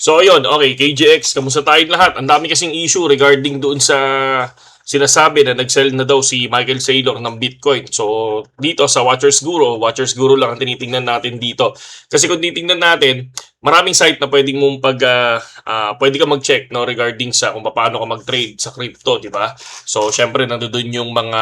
So ayun, okay, KGX, kamusta tayong lahat? Ang dami kasing issue regarding doon sa sinasabi na nag-sell na daw si Michael Saylor ng Bitcoin. So dito sa Watchers Guru lang ang tinitingnan natin dito. Kasi kung titingnan natin, maraming site na pwedeng mong pwede ka mag-check no regarding sa kung paano ka mag-trade sa crypto, di ba? So syempre nandoon yung mga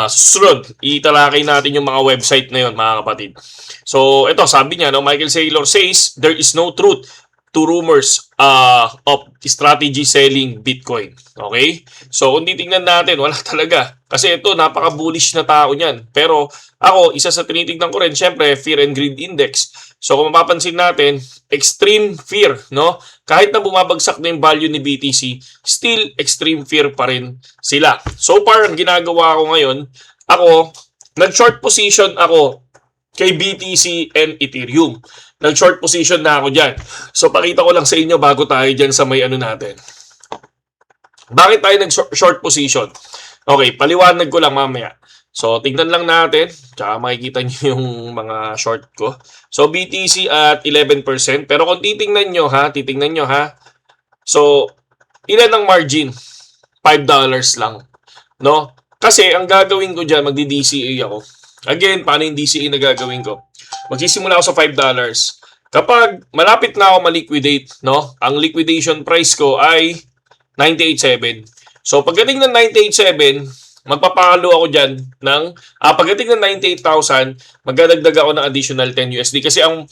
susunod, italakay natin yung mga website na yun, mga kapatid. So, ito, sabi niya, no, Michael Saylor says, there is no truth to rumors of strategy selling Bitcoin. Okay? So, kung titingnan natin, wala talaga. Kasi ito, napaka-bullish na tao niyan. Pero, ako, isa sa tinitingnan ko rin, syempre, Fear and Greed Index. So, kung mapapansin natin, extreme fear, no? Kahit na bumabagsak na yung value ni BTC, still extreme fear pa rin sila. So far, ang ginagawa ko ngayon, ako, nag-short position ako kay BTC and Ethereum. Nag-short position na ako dyan. So, pakita ko lang sa inyo bago tayo dyan sa may ano natin. Bakit tayo nag-short position? Okay, paliwanag ko lang mamaya. So, tingnan lang natin. Tsaka makikita nyo yung mga short ko. So, BTC at 11%. Pero kung titingnan nyo ha. So, ilan ang margin? $5 lang. No? Kasi, ang gagawin ko dyan, magdi-DCA ako. Again, paano yung DCA na gagawin ko? Magsisimula ako sa $5. Kapag malapit na ako ma-liquidate, no? Ang liquidation price ko ay 98.7. So, pagdating ng 98.7, magpapalo ako dyan ng, pagdating ng 98,000, magdadagdag ako ng additional 10 USD. Kasi ang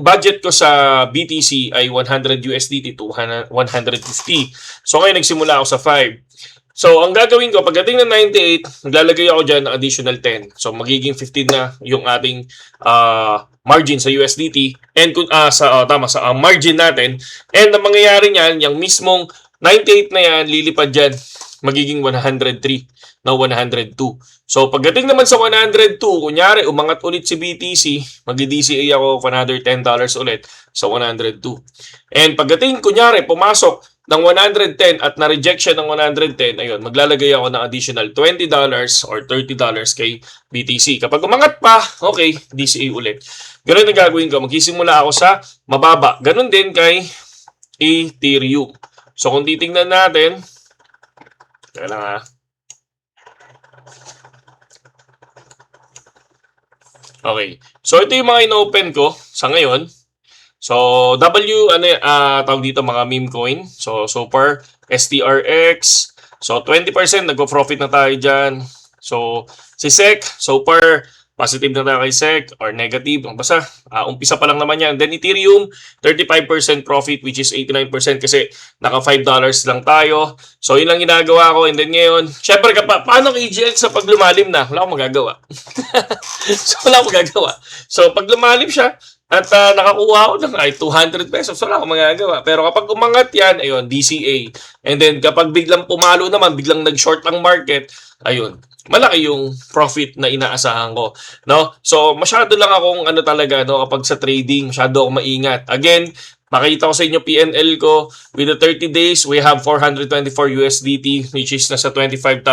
budget ko sa BTC ay 100 USDT to 150. So, ngayon nagsimula ako sa 5. So, ang gagawin ko, pagdating ng 98, maglalagay ako dyan ng additional 10. So, magiging 15 na yung ating margin sa USDT and sa margin natin. And ang mangyayari niyan, yung mismong 98 na yan, lilipad dyan, magiging 103 na 102. So, pagdating naman sa 102, kunyari, umangat ulit si BTC, mag-DCA ako of another $10 ulit sa 102. And pagdating, kunyari, pumasok ng 110 at na-reject siya ng 110, ayun, maglalagay ako ng additional $20 or $30 kay BTC. Kapag umangat pa, okay, DCA ulit. Ganun ang gagawin ko. Magsisimula ako sa mababa. Ganun din kay Ethereum. So, kung titingnan natin, kailangan okay. So, ito yung mga in-open ko sa ngayon. So, tawag dito mga meme coin. So far, STRX. So, 20% nagpo-profit na tayo dyan. So, si SEC, so far, positive na tayo kay SEC or negative. Basta, umpisa pa lang naman yan. Then, Ethereum, 35% profit which is 89% kasi naka $5 lang tayo. So, yun lang ginagawa ko. And then ngayon, syempre, paano KGX sa pag lumalim na? Wala akong magagawa. Wala akong magagawa. So, pag lumalim siya, at nakakuha ako ng ay 200 pesos, wala akong magagawa. Pero kapag umangat yan, ayun, DCA. And then kapag biglang pumalo naman, biglang nag-short ang market, ayun, malaki yung profit na inaasahan ko, no? So, masyado lang akong talaga, no, kapag sa trading, masyado akong maingat. Again, makita ko sa inyo PNL ko, with the 30 days, we have 424 USDT, which is nasa 25,000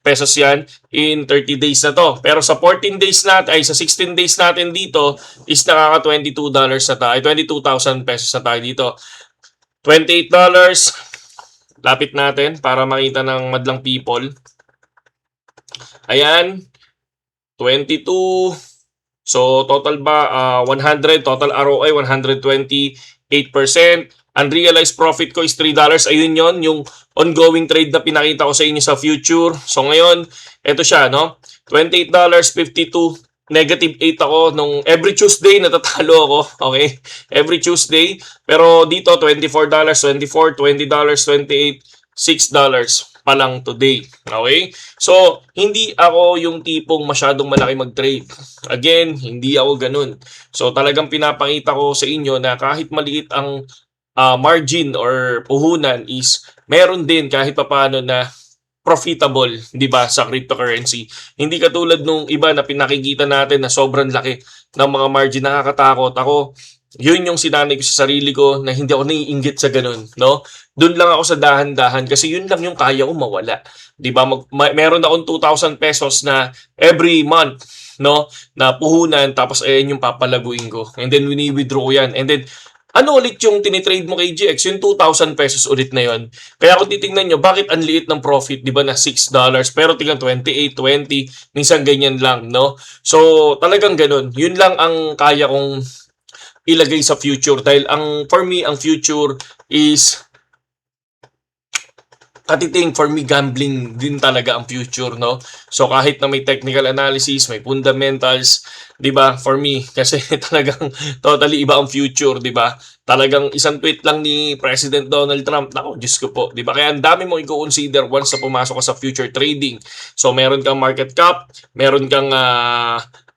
pesos yan in 30 days na to. Pero sa 14 days natin, sa 16 days natin dito, is nakaka $22 na tayo, 22,000 pesos na tayo dito. $28, lapit natin para makita ng madlang people. Ayan, 22. So, total ba, 100, total ROI, 128%. Unrealized profit ko is $3. Ayun yon yung ongoing trade na pinakita ko sa inyo sa future. So, ngayon, eto siya, no? $28.52, negative 8 ako nung every Tuesday, natatalo ako. Okay? Every Tuesday. Pero dito, $24, $24, $20, $28, $6 pa lang today. Okay? So, hindi ako yung tipong masyadong malaki mag-trade. Again, hindi ako ganun. So, talagang pinapakita ko sa inyo na kahit maliit ang margin or puhunan is meron din kahit papaano na profitable, di ba, sa cryptocurrency. Hindi katulad nung iba na pinakikita natin na sobrang laki ng mga margin, nakakatakot. Ako, yun yung sinanay ko sa sarili ko na hindi ako naiinggit sa ganun, no? Doon lang ako sa dahan-dahan kasi yun lang yung kaya ko mawala. 'Di ba? Meron akong 2,000 pesos na every month, no, na puhunan, tapos ayun yung papalaguin ko. And then wini-withdraw ko yan. And then Ano ulit yung tinitrade mo kay GX? Yung 2,000 pesos ulit na yon. Kaya kung titingnan nyo, bakit ang liit ng profit, di ba, na $6? Pero tingnan, 28, 20, minsan ganyan lang, no? So, talagang ganun. Yun lang ang kaya kong ilagay sa future. Dahil for me, ang future is katiting, for me, gambling din talaga ang future, no? So, kahit na may technical analysis, may fundamentals, di ba? For me, kasi talagang totally iba ang future, di ba? Talagang isang tweet lang ni President Donald Trump, nako, Diyos ko po, di ba? Kaya ang dami mo i-consider once na pumasok ka sa future trading. So, meron kang market cap, meron kang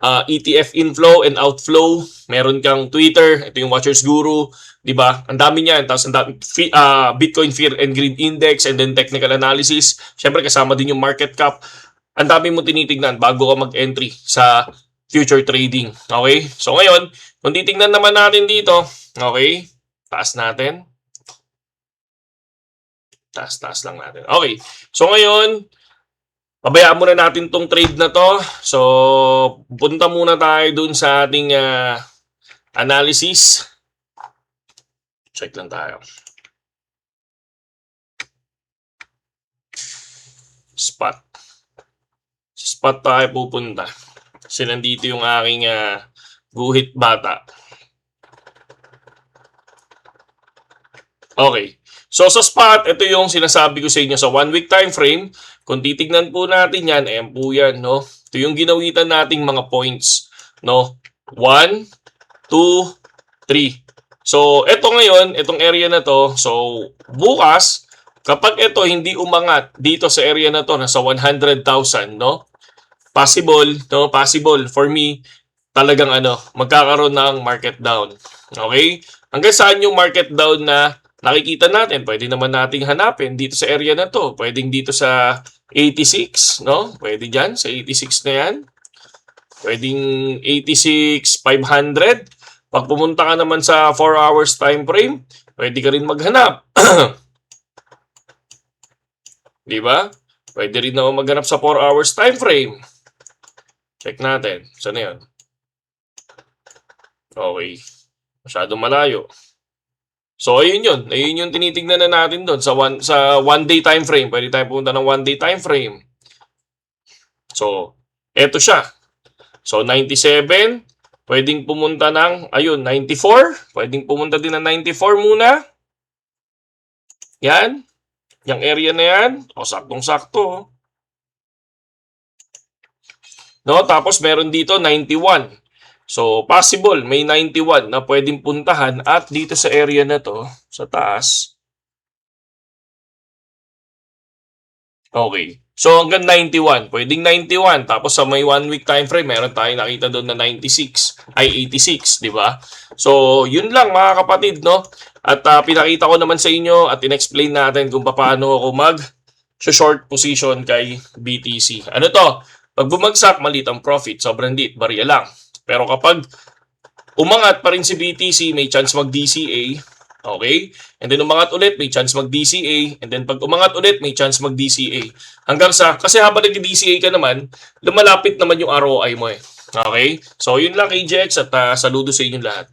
ETF inflow and outflow, meron kang Twitter, ito yung Watchers Guru, 'di ba? Ang dami niyan, tapos ang dami Bitcoin Fear and Greed Index, and then technical analysis. Syempre kasama din yung market cap. Ang dami mo tinitingnan bago ka mag-entry sa future trading. Okay? So ngayon, kung titingnan naman natin dito, okay? Taas natin. Taas lang natin. Okay. So ngayon, pabayaan muna natin tong trade na to. So, punta muna tayo dun sa ating analysis. Check lang tayo. Spot. Spot tayo pupunta. Kasi nandito yung aking guhit bata. Okay. So sa spot, ito yung sinasabi ko sa inyo sa 1 week time frame. Kung titignan po natin yan, ayan po yan, no? Ito yung ginawitan nating mga points, no? 1, 2, 3. So, ito ngayon, itong area na to, so bukas, kapag ito hindi umangat dito sa area na to, nasa 100,000, no? Possible, no? Possible for me, talagang magkakaroon ng market down. Okay? Hanggang saan yung market down na nakikita natin? Pwede naman nating hanapin dito sa area na to. Pwedeng dito sa 86, no? Pwede dyan, sa 86 na yan. Pwedeng 86,500. Pag pumunta ka naman sa 4 hours time frame, pwede ka rin maghanap. Di ba? Pwede rin naman maghanap sa 4 hours time frame. Check natin. Saan na yun? Okay. Masyadong malayo. So, ayun yun. Ayun yung tinitignan na natin doon sa one day time frame. Pwede tayong pumunta ng 1 day time frame. So, eto siya. So, 97. Pwedeng pumunta ng, ayun, 94. Pwedeng pumunta din ng 94 muna. Yan. Yung area na yan. O, saktong-sakto. No? Tapos, meron dito 91. So, possible, may 91 na pwedeng puntahan at dito sa area na to, sa taas. Okay. So, hanggang 91. Pwedeng 91. Tapos sa may 1 week time frame, meron tayong nakita doon na 96. Ay, 86, di ba? So, yun lang mga kapatid, no? At pinakita ko naman sa inyo at in-explain natin kung paano ako mag-short position kay BTC. Ano to? Pag bumagsak, maliit ang profit. Sobrang liit, bariya lang. Pero kapag umangat pa rin si BTC, may chance mag-DCA. Okay? And then umangat ulit, may chance mag-DCA. And then pag umangat ulit, may chance mag-DCA. Hanggang sa, kasi habang nag-DCA ka naman, lumalapit naman yung ROI mo eh. Okay? So, yun lang KJX at saludo sa inyong lahat.